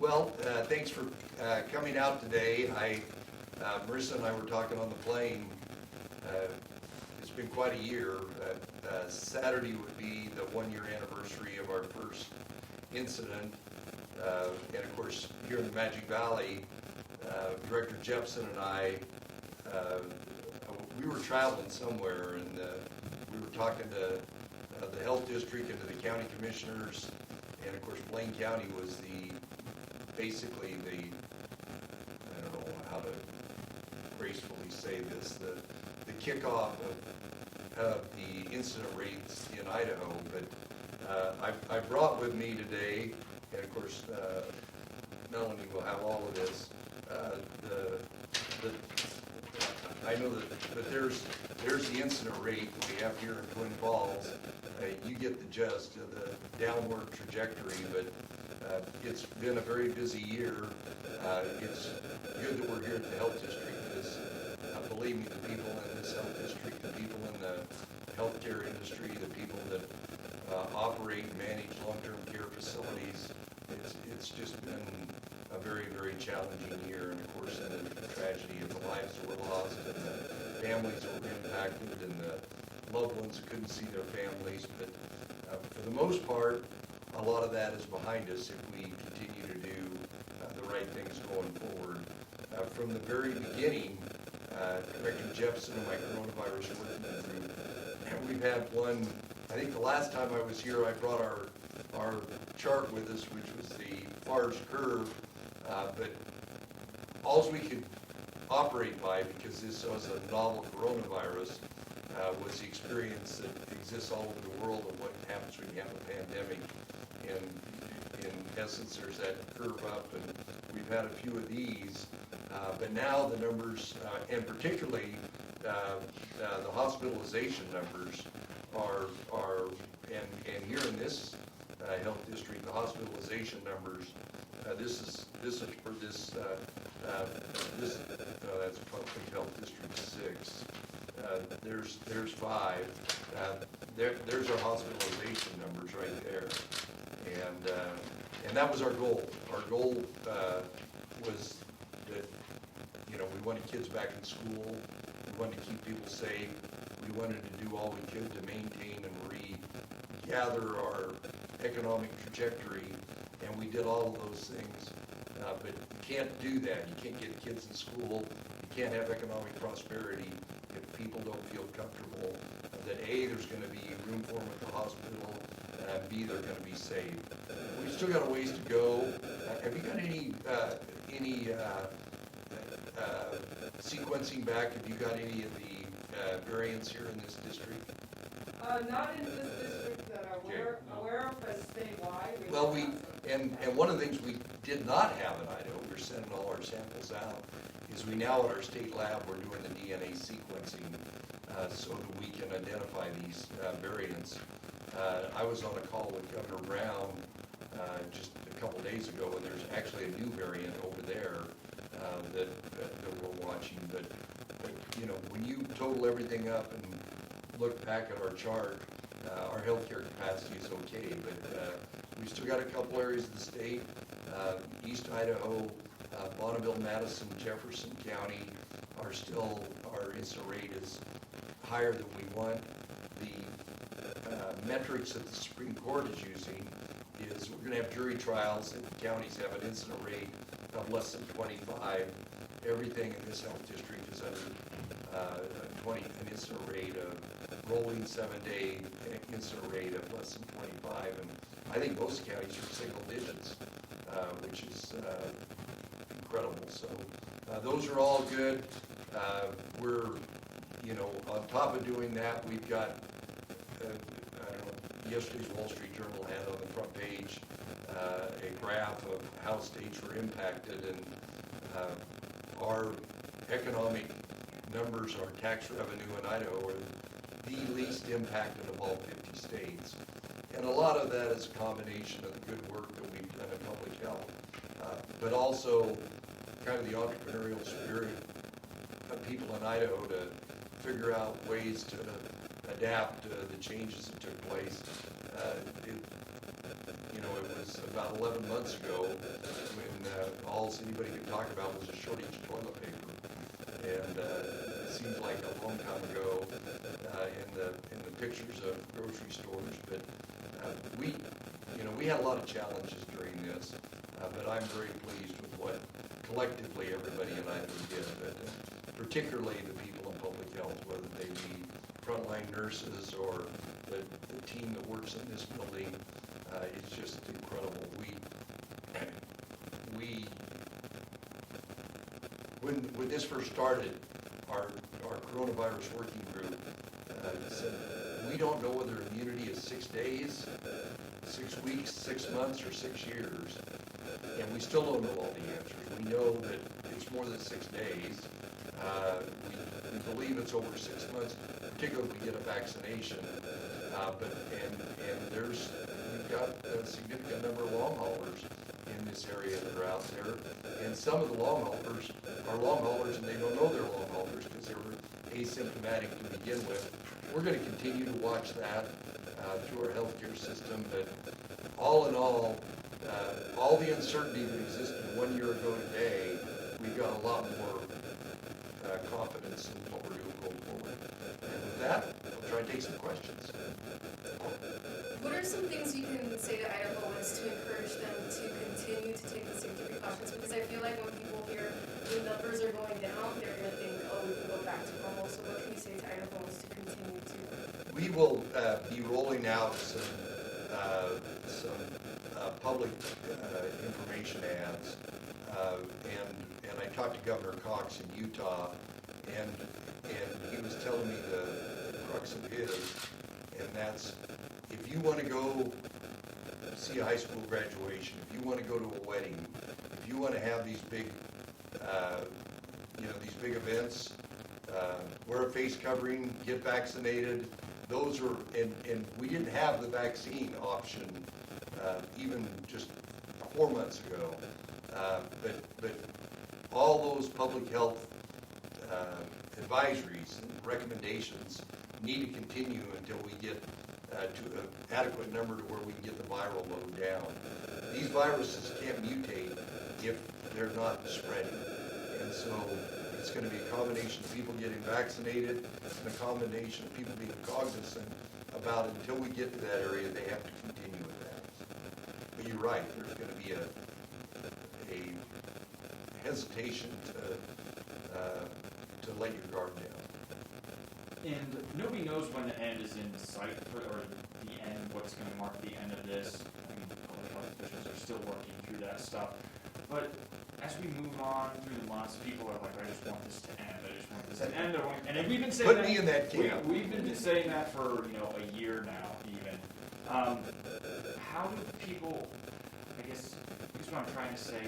Well, thanks for coming out today. Marissa and I were talking on the plane. It's been quite a year. Saturday would be the 1-year anniversary of our first incident. And of course, here in the Magic Valley, Director Jepson and I, we were traveling somewhere, and we were talking to the health district and to the county commissioners. And of course, Blaine County was basically the, I don't know how to gracefully say this, the kickoff of the incident rates in Idaho. But I brought with me today, and of course, Melanie will have all of this, I know that there's the incident rate we have here in Twin Falls. You get the gist of the downward trajectory, but it's been a very busy year. It's good that we're here at the health district, because believe me, the people in this health district, the people in the healthcare industry, the people that operate and manage long-term care facilities, it's just been a very, very challenging year. And of course, the tragedy of the lives that were lost, and the families that were impacted, and the loved ones that couldn't see their families. But for the most part, a lot of that is behind us if we continue to do the right things going forward. From the very beginning, Director Jepson and my coronavirus working group, and we've had one, I think the last time I was here, I brought our chart with us, which was the FARS curve, but all we could operate by, because this was a novel coronavirus, was the experience that exists all over the world of what happens when you have a pandemic. And in essence, there's that curve up, and we've had a few of these, but now the numbers, and particularly the hospitalization numbers are and here in this health district, the hospitalization numbers, this is for this that's Public Health District 6. There's 5. There's our hospitalization numbers right there, and that was our goal. Our goal was that, you know, we wanted kids back in school. We wanted to keep people safe. We wanted to do all we could to maintain and regather our economic trajectory, and we did all of those things. But you can't do that. You can't get kids in school. You can't have economic prosperity if people don't feel comfortable that A, there's going to be room for them at the hospital, and B, they're going to be safe. We've still got a ways to go. Have you got any sequencing back? Have you got any of the variants here in this district? Not in this district that I'm aware of, but statewide. Well, and one of the things we did not have in Idaho, we're sending all our samples out, is we now at our state lab, we're doing the DNA sequencing so that we can identify these variants. I was on a call with Governor Brown just a couple days ago, and there's actually a new variant over there that we're watching. But you know, when you total everything up and look back at our chart, our healthcare capacity is okay, but we've still got a couple areas of the state, East Idaho, Bonneville, Madison, Jefferson County are still, our incident rate is higher than we want. The metrics that the Supreme Court is using is we're going to have jury trials if the counties have an incident rate of less than 25. Everything in this health district is under an incident rate of rolling 7-day incident rate of less than 25, and I think most counties are single digits, which is incredible. So those are all good. We're, you know, on top of doing that, we've got, I don't know, yesterday's Wall Street Journal had on the front page a graph of how states were impacted, and our economic numbers, our tax revenue in Idaho are the least impacted of all 50 states. And a lot of that is a combination of the good work that we've done in public health, but also kind of the entrepreneurial spirit of people in Idaho to figure out ways to adapt to the changes that took place. It was about 11 months ago when else anybody could talk about was a shortage of toilet paper. And it seems like a long time ago in the pictures of grocery stores, but we had a lot of challenges during this, but I'm very pleased with what collectively everybody in Idaho did, but particularly the people in public health, whether they be frontline nurses or the team that works in this building. It's just incredible. When this first started, our coronavirus working group said, we don't know whether immunity is 6 days, 6 weeks, 6 months, or 6 years, and we still don't know all the answers. We know that it's more than 6 days. We believe it's over 6 months, particularly if we get a vaccination. We've got a significant number of long haulers in this area that are out there, and some of the long haulers are long haulers and they don't know they're long haulers because they were asymptomatic to begin with. We're going to continue to watch that through our healthcare system, but all in all the uncertainty that existed 1 year ago today, we've got a lot more confidence in what we're doing going forward. And with that, I'll try and take some questions. What are some things you can say to Idahoans to encourage them to continue to take the safety precautions? Because I feel like when people hear the numbers are going down, they're going to think, oh, we can go back to normal. So what can you say to Idahoans to continue to? We will be rolling out some public information ads, and I talked to Governor Cox in Utah, and he was telling me the crux of his, and that's, if you want to go see a high school graduation, if you want to go to a wedding, if you want to have these big events, wear a face covering, get vaccinated. Those are, and we didn't have the vaccine option even just 4 months ago. But all those public health advisories and recommendations need to continue until we get to an adequate number to where we can get the viral load down. These viruses can't mutate if they're not spreading. And so it's going to be a combination of people getting vaccinated and a combination of people being cognizant about it. Until we get to that area, they have to continue with that. But you're right, there's going to be a hesitation to let your guard down. And nobody knows when the end is in sight, or the end, what's going to mark the end of this. I mean, public health officials are still working through that stuff. But as we move on through the months, people are like, I just want this to end. I just want this to end. And we've been saying Put that. Me in that camp. We've been saying that for a year now, even. How do people? I guess what I'm trying to say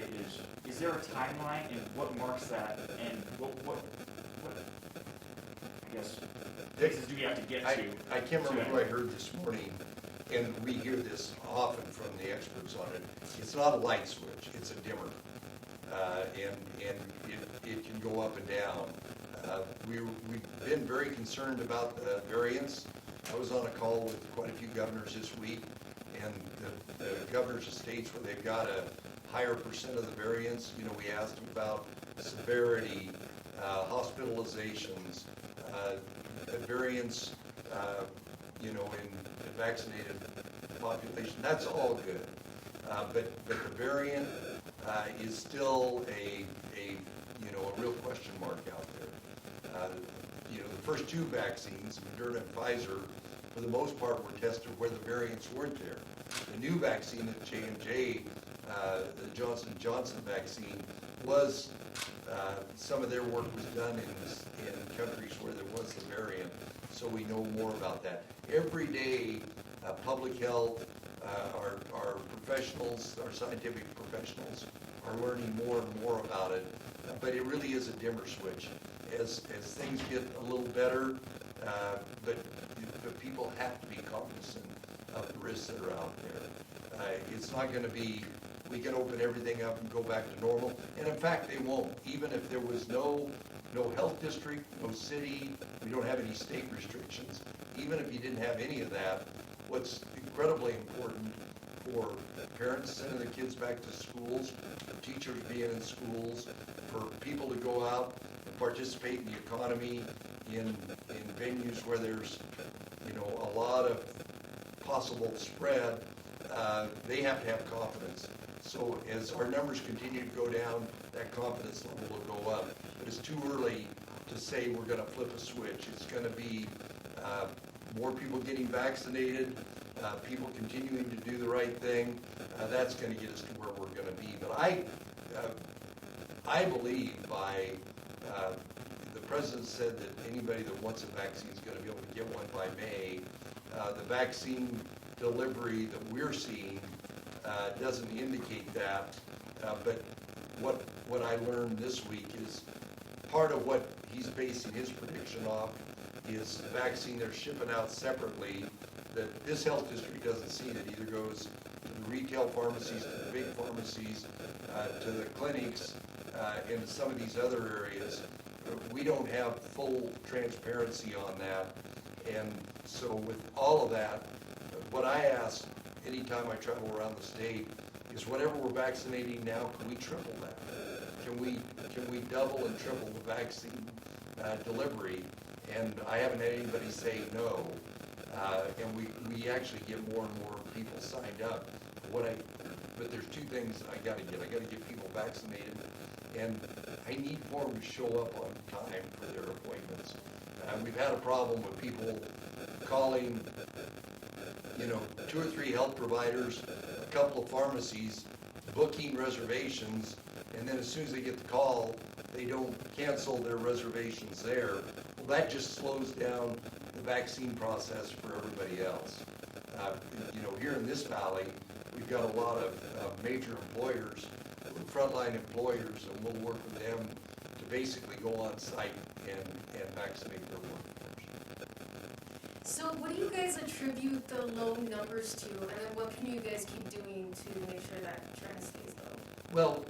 is there a timeline, and what marks that, and what I guess places do we have to get to? I can't remember who I heard this morning, and we hear this often from the experts on it. It's not a light switch; it's a dimmer, and it can go up and down. We've been very concerned about the variants. I was on a call with quite a few governors this week, and the governors of states where they've got a higher percent of the variants, we asked them about severity, hospitalizations, variants, in the vaccinated population. That's all good. But the variant is still a real question mark out there. The first two vaccines, Moderna and Pfizer, for the most part, were tested where the variants weren't there. The new vaccine at J&J, the Johnson & Johnson vaccine, was some of their work was done in countries where there was the variant, so we know more about that. Every day, public health, our professionals, our scientific professionals, are learning more and more about it, but it really is a dimmer switch. As things get a little better, but people have to be cognizant of the risks that are out there. It's not going to be, we can open everything up and go back to normal, and in fact they won't. Even if there was no health district, no city, we don't have any state restrictions, even if you didn't have any of that, what's incredibly important for parents sending their kids back to schools, for teachers being in schools, for people to go out and participate in the economy in venues where there's, a lot of possible spread. They have to have confidence. So as our numbers continue to go down, that confidence level will go up. But it's too early to say we're going to flip a switch. It's going to be more people getting vaccinated, people continuing to do the right thing. That's going to get us to where we're going to be. But I believe by the president said that anybody that wants a vaccine is going to be able to get one by May. The vaccine delivery that we're seeing doesn't indicate that. But what I learned this week is part of what he's basing his prediction off is the vaccine they're shipping out separately that this health district doesn't see. That either goes to the retail pharmacies, to the big pharmacies, to the clinics, and to some of these other areas. We don't have full transparency on that. And so with all of that, what I ask anytime I travel around the state is whatever we're vaccinating now, can we triple that? Can we double and triple the vaccine delivery? And I haven't had anybody say no. And we actually get more and more people signed up. But there's two things I gotta get. I gotta get people vaccinated, and I need for them to show up on time for their appointments. We've had a problem with people calling, 2 or 3 health providers, a couple of pharmacies, booking reservations, and then as soon as they get the call, they don't cancel their reservations there. Well, that just slows down the vaccine process for everybody else. Here in this valley, we've got a lot of major employers, frontline employers, and we'll work with them to basically go on site and vaccinate their workforce. So what do you guys attribute the low numbers to, and then what can you guys keep doing to make sure that trend stays low? Well,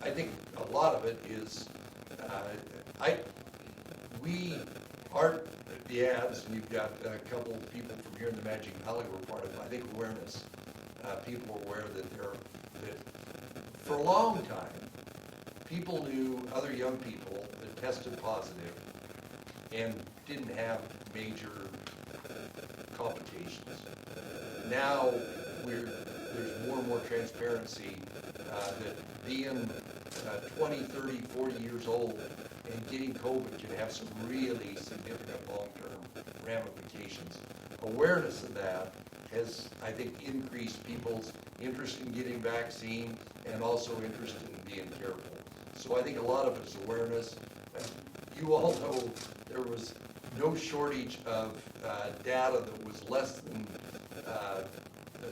I think a lot of it is, the ads, and you've got a couple of people from here in the Magic Valley were part of it. I think awareness. People are aware that for a long time, people knew other young people that tested positive and didn't have major complications. Now there's more and more transparency that being 20, 30, 40 years old and getting COVID can have some really significant long-term ramifications. Awareness of that has, I think, increased people's interest in getting vaccine and also interest in being careful. So I think a lot of it is awareness. You all know there was no shortage of data that was less than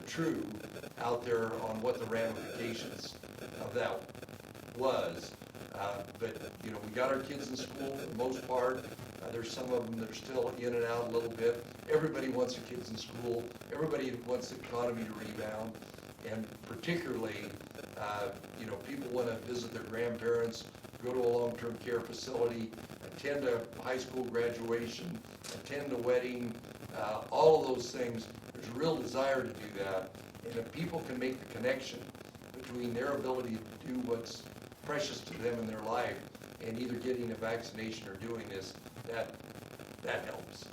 true out there on what the ramifications of that was. But we got our kids in school for the most part. There's some of them that are still in and out a little bit. Everybody wants their kids in school. Everybody wants the economy to rebound. And particularly, people want to visit their grandparents, go to a long-term care facility, attend a high school graduation, attend a wedding, all of those things. There's a real desire to do that. And if people can make the connection between their ability to do what's precious to them in their life and either getting a vaccination or doing this, that helps.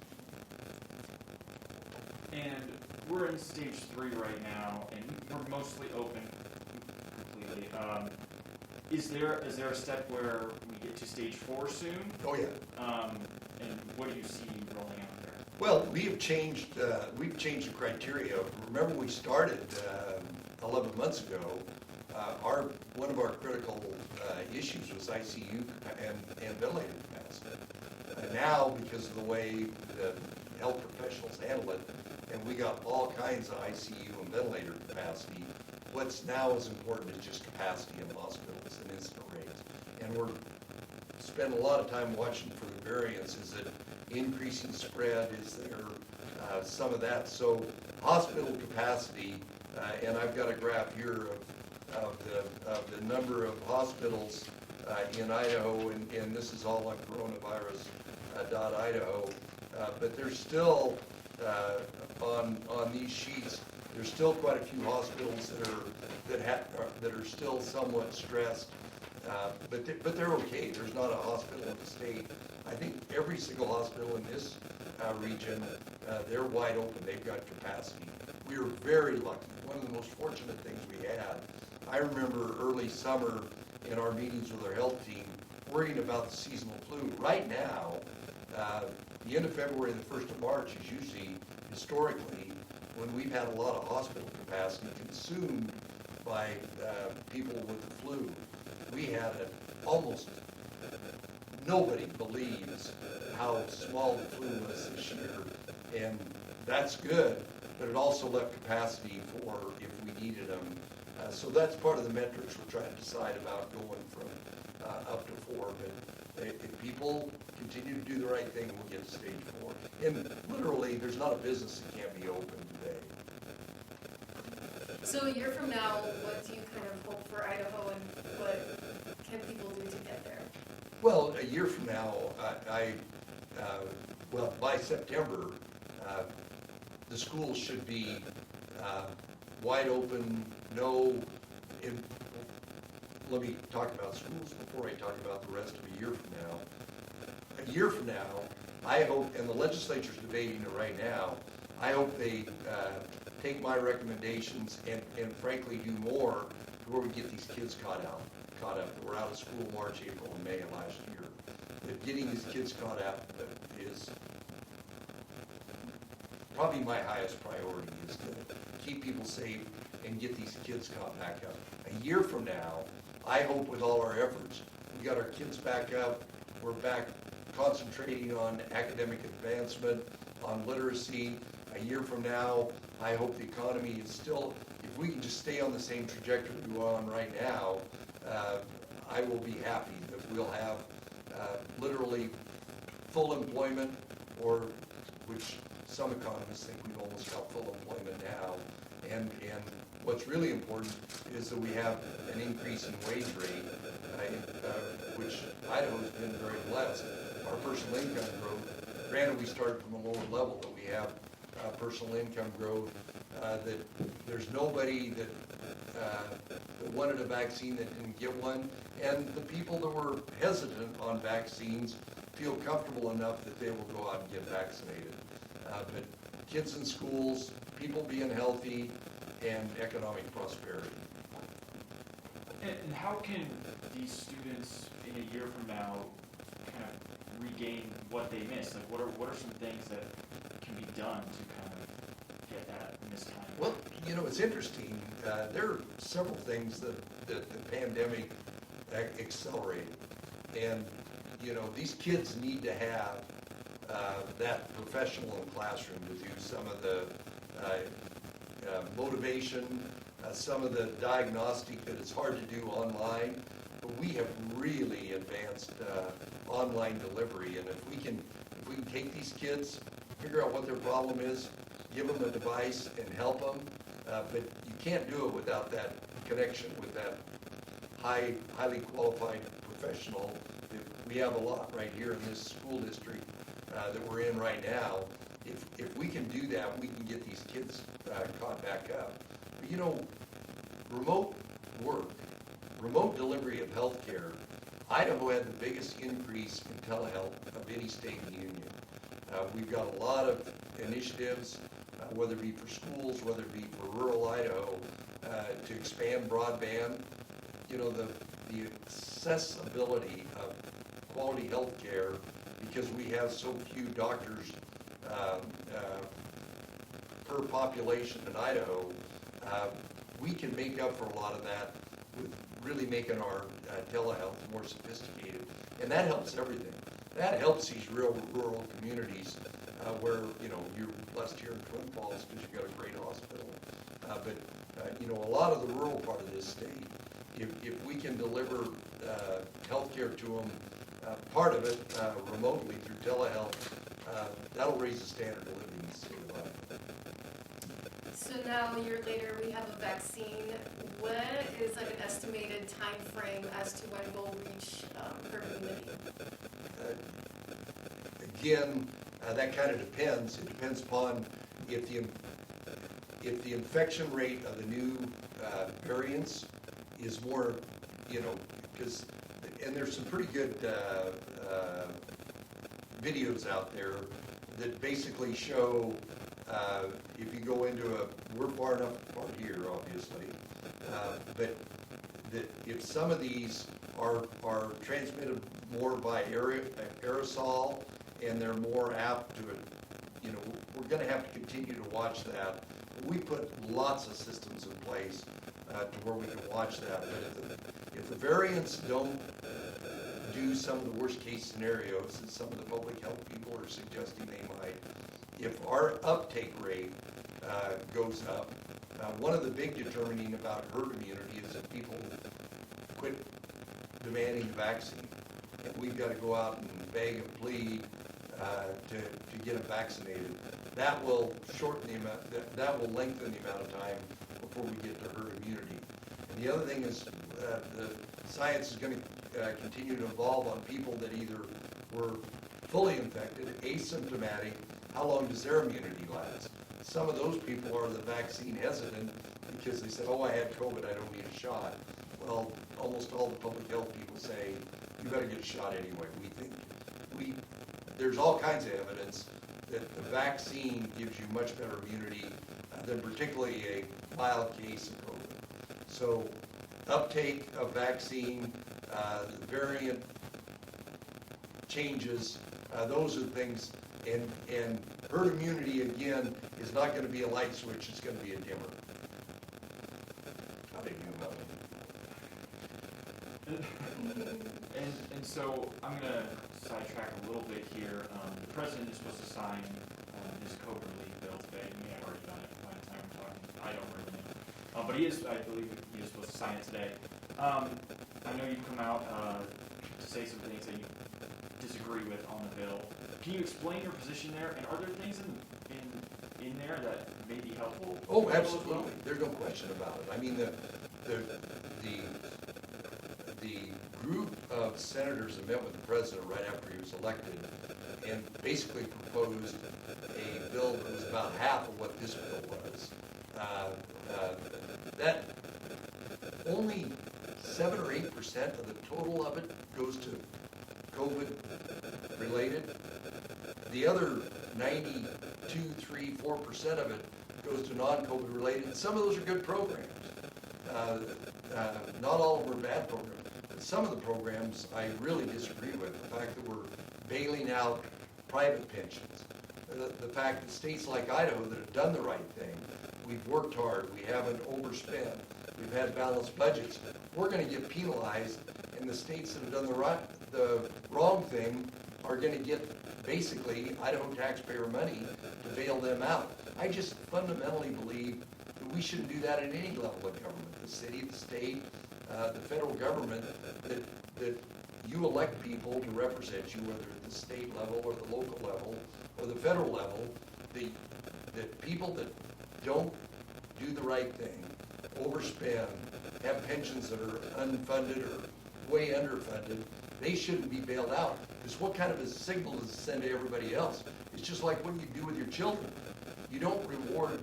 And we're in stage 3 right now, and we're mostly open completely. Is there a step where we get to stage 4 soon? Oh yeah. And what do you see rolling out there? Well, we've changed the criteria. Remember, we started 11 months ago. One of our critical issues was ICU and ventilator capacity. Now, because of the way the health professionals handle it, and we got all kinds of ICU and ventilator capacity, what's now is important is just capacity in hospitals and incident rates. And we're spending a lot of time watching for the variants. Is it increasing spread? Is there some of that? So hospital capacity, and I've got a graph here of the number of hospitals in Idaho, and this is all on coronavirus.idaho, but there's still on these sheets, There's still quite a few hospitals that are still somewhat stressed, but they're okay. There's not a hospital in the state. I think every single hospital in this region, they're wide open. They've got capacity. We were very lucky. One of the most fortunate things we had, I remember early summer in our meetings with our health team, worrying about the seasonal flu. Right now, the end of February and the 1st of March is usually, historically, when we've had a lot of hospital capacity consumed by people with the flu. We had almost nobody believes how small the flu was this year, and that's good, but it also left capacity for if we needed them. So that's part of the metrics we're trying to decide about going from up to 4. But if people continue to do the right thing, we'll get to stage 4. And literally, there's not a business that can't be open today. So a year from now, what do you kind of hope for Idaho, and what can people do to get there? Well, a year from now, well, by September, the schools should be wide open, let me talk about schools before I talk about the rest of a year from now. A year from now, I hope, and the legislature's debating it right now, I hope they take my recommendations and frankly do more to where we get these kids caught up. We're out of school March, April, and May of last year. But getting these kids caught up is probably my highest priority, is to keep people safe and get these kids caught back up. A year from now, I hope with all our efforts, we got our kids back up, we're back concentrating on academic advancement, on literacy. A year from now, I hope the economy is still, if we can just stay on the same trajectory we're on right now, I will be happy that we'll have literally full employment, or which some economists think we've almost got full employment now. And what's really important is that we have an increase in wage rate, which Idaho's been very blessed. Our personal income growth, granted we started from a lower level, but we have personal income growth, that there's nobody that wanted a vaccine that didn't get one, and the people that were hesitant on vaccines feel comfortable enough that they will go out and get vaccinated. But kids in schools, people being healthy, and economic prosperity. And how can these students in a year from now kind of regain what they missed? Like, what are some things that can be done to kind of get that missed time? Well, it's interesting. There are several things that the pandemic accelerated. And, these kids need to have that professional in the classroom to do some of the motivation, some of the diagnostic that is hard to do online. But we have really advanced online delivery. And if we can take these kids, figure out what their problem is, give them a device and help them. But you can't do it without that connection with that highly qualified professional. We have a lot right here in this school district that we're in right now. If we can do that, we can get these kids caught back up. But remote work, remote delivery of health care, Idaho had the biggest increase in telehealth of any state in the union. We've got a lot of initiatives, whether it be for schools, whether it be for rural Idaho, to expand broadband. The accessibility of quality health care, because we have so few doctors per population in Idaho, we can make up for a lot of that with really making our telehealth more sophisticated. And that helps everything. That helps these real rural communities where, you're blessed here in Twin Falls because you've got a great hospital. But a lot of the rural part of this state, if we can deliver health care to them, part of it remotely through telehealth, that'll raise the standard of living in the state of Idaho. So now, a year later, we have a vaccine. What is like an estimated time frame as to when we'll reach herd immunity? Again, that kind of depends. It depends upon if if the infection rate of the new variants is more, because, and there's some pretty good videos out there that basically show, if you go into we're far enough apart here, obviously, but that if some of these are transmitted more by aerosol, and they're more apt to, we're going to have to continue to watch that. We put lots of systems in place to where we can watch that, but if the variants don't do some of the worst case scenarios that some of the public health people are suggesting they might, if our uptake rate goes up, one of the big determining about herd immunity is that people quit demanding the vaccine. And we've got to go out and beg and plead to get them vaccinated. That will shorten the amount, that will lengthen the amount of time before we get to herd immunity. And the other thing is the science is going to continue to evolve on people that either were fully infected, asymptomatic. How long does their immunity last? Some of those people are the vaccine hesitant because they said, oh, I had COVID, I don't need a shot. Well, almost all the public health people say, you better get a shot anyway. There's all kinds of evidence that the vaccine gives you much better immunity than particularly a mild case of COVID. So uptake of vaccine, the variant changes, those are the things, and herd immunity, again, is not going to be a light switch, it's going to be a dimmer. How did you know? And so I'm going to sidetrack a little bit here. The president is supposed to sign his COVID relief bill today. He may have already done it by the time we're talking. I don't really know. But I believe he is supposed to sign it today. I know you've come out to say some things that you disagree with on the bill. Can you explain your position there? And are there things in there that may be helpful? Oh, absolutely. There's no question about it. I mean, the group of senators that met with the president right after he was elected and basically proposed a bill that was about half of what this bill was. That only 7 or 8% of the total of it goes to COVID related. The other 92, 3, 4% of it goes to non-COVID related. Some of those are good programs. Not all of them are bad programs. But some of the programs I really disagree with. The fact that we're bailing out private pensions. The fact that states like Idaho that have done the right thing, we've worked hard, we haven't overspent, we've had balanced budgets, we're going to get penalized, and the states that have done the wrong thing are going to get basically Idaho taxpayer money to bail them out. I just fundamentally believe that we shouldn't do that at any level of government, the city, the state, the federal government, that you elect people to represent you, whether at the state level or the local level or the federal level, that people that don't do the right thing, overspend, have pensions that are unfunded or way underfunded, they shouldn't be bailed out. Because what kind of a signal does it send to everybody else? It's just like what you do with your children. You don't reward,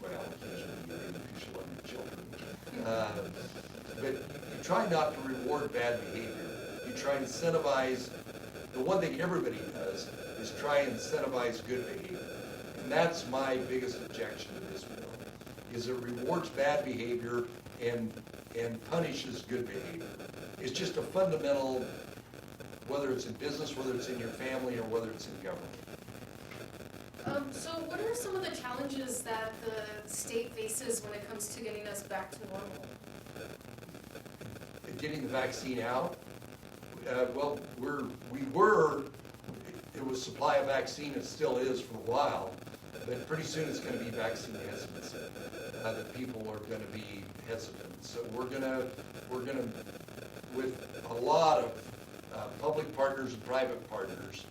well, occasionally you should love your children, but you try not to reward bad behavior. You try and incentivize, the one thing everybody does is try and incentivize good behavior. And that's my biggest objection to this bill, is it rewards bad behavior and punishes good behavior. It's just a fundamental, whether it's in business, whether it's in your family, or whether it's in government. So what are some of the challenges that the state faces when it comes to getting us back to normal? Getting the vaccine out, well, it was supply of vaccine, it still is for a while, but pretty soon it's going to be vaccine hesitancy, that people are going to be hesitant. So we're going to, with a lot of public partners and private partners,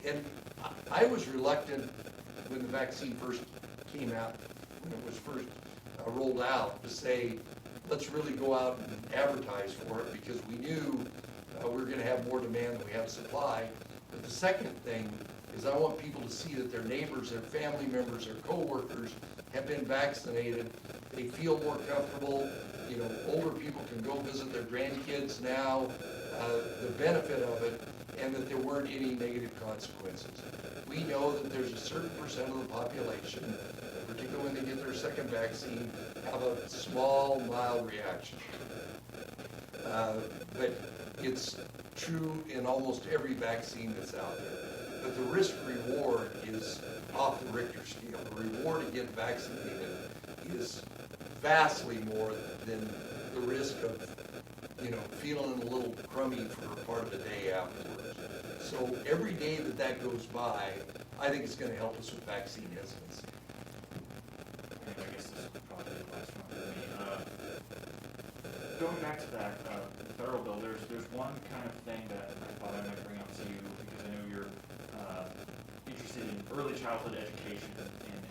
and I was reluctant when the vaccine first came out, when it was first rolled out, to say, let's really go out and advertise for it, because we knew we were going to have more demand than we have supply. But the second thing is I want people to see that their neighbors, their family members, their coworkers have been vaccinated. They feel more comfortable. You know, older people can go visit their grandkids now, the benefit of it, and that there weren't any negative consequences. We know that there's a certain percent of the population, particularly when they get their second vaccine, have a small, mild reaction. But it's true in almost every vaccine that's out there. But the risk reward is off the Richter scale. The reward to get vaccinated is vastly more than the risk of, you know, feeling a little crummy for part of the day afterwards. So every day that that goes by, I think it's going to help us with vaccine hesitancy. And I guess this is probably the last one for me. Going back to that federal bill, there's one kind of thing that I thought I might bring up to you, because I know you're interested in early childhood education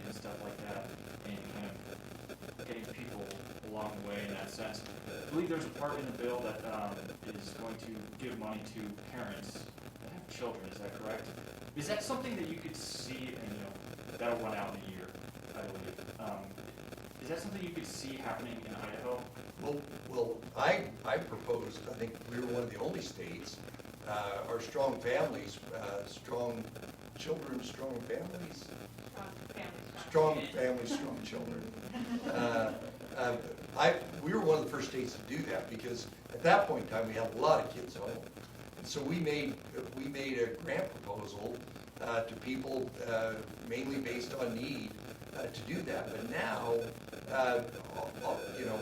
and stuff like that, and kind of getting people along the way in that sense. I believe there's a part in the bill that is going to give money to parents that have children. Is that correct? Is that something that you could see, and you know, that'll run out in a year, I believe. Is that something you could see happening in Idaho? Well, I proposed, I think we were one of the only states, our strong families, strong children, strong families, strong families, strong children. We were one of the first states to do that, because at that point in time, we had a lot of kids home. And so we made a grant proposal to people, mainly based on need, to do that. But now, you know,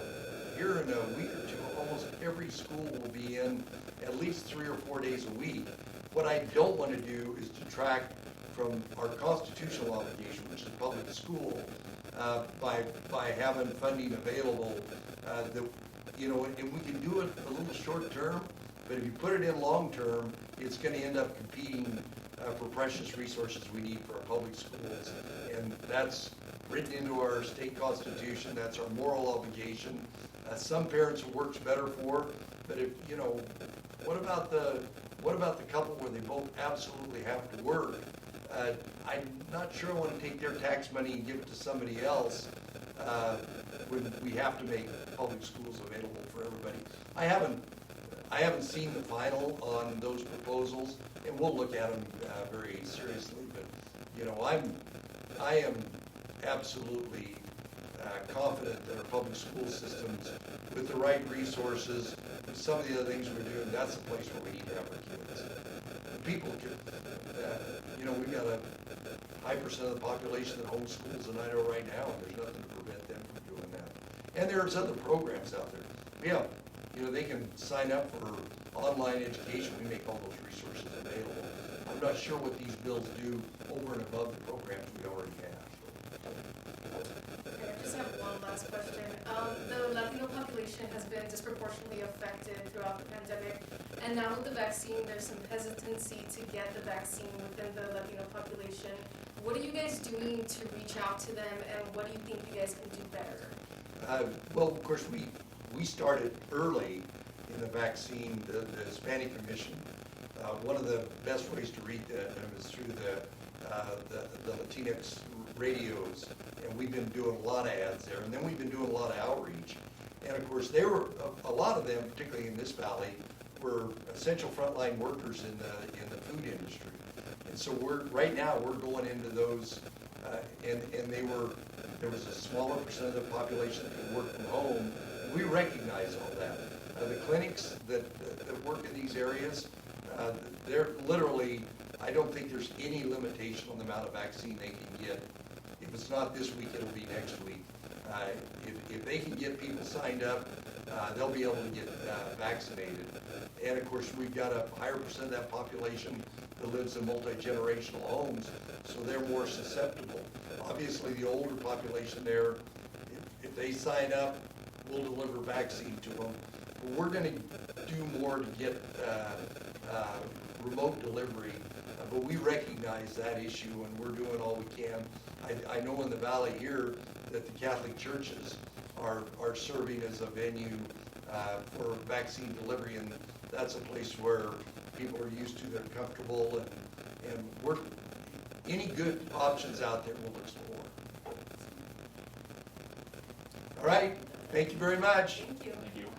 here in a week or two, almost every school will be in at least 3 or 4 days a week. What I don't want to do is detract from our constitutional obligation, which is public school, by having funding available. That, you know, and we can do it a little short term, but if you put it in long term, it's going to end up competing for precious resources we need for our public schools, and that's written into our state constitution. That's our moral obligation. Some parents it works better for, but if, you know, what about the couple where they both absolutely have to work? I'm not sure I want to take their tax money and give it to somebody else when we have to make public schools available for everybody. I haven't seen the final on those proposals, and we'll look at them very seriously. But you know, I am absolutely confident that our public school systems, with the right resources, with some of the other things we're doing, that's the place where we need to have our kids. People can, you know, we've got a high percent of the population that homeschools in Idaho right now, and there's nothing to prevent them from doing that. And there's other programs out there. Yeah, you know, they can sign up for online education. We make all those resources available. I'm not sure what these bills do over and above the programs we already have. Okay, I just have one last question. The Latino population has been disproportionately affected throughout the pandemic, and now with the vaccine, there's some hesitancy to get the vaccine within the Latino population. What are you guys doing to reach out to them, and what do you think you guys can do better? Well, of course, we started early in the vaccine, the Hispanic Commission. One of the best ways to read that is through the Latinx radios, and we've been doing a lot of ads there, and then we've been doing a lot of outreach. And of course, they were a lot of them, particularly in this valley, were essential frontline workers in the food industry. And so right now we're going into those, and there was a smaller percent of the population that could work from home. We recognize all that. The clinics that work in these areas, they're literally, I don't think there's any limitation on the amount of vaccine they can get. If it's not this week, it'll be next week. If they can get people signed up, they'll be able to get vaccinated. And of course, we've got a higher percent of that population that lives in multi-generational homes, so they're more susceptible. Obviously, the older population there, if they sign up, we'll deliver vaccine to them. But we're going to do more to get remote delivery, but we recognize that issue, and we're doing all we can. I know in the valley here that the Catholic churches are serving as a venue for vaccine delivery, and that's a place where people are used to, they're comfortable, and we're, any good options out there, we'll explore. All right, thank you very much. Thank you. Thank you.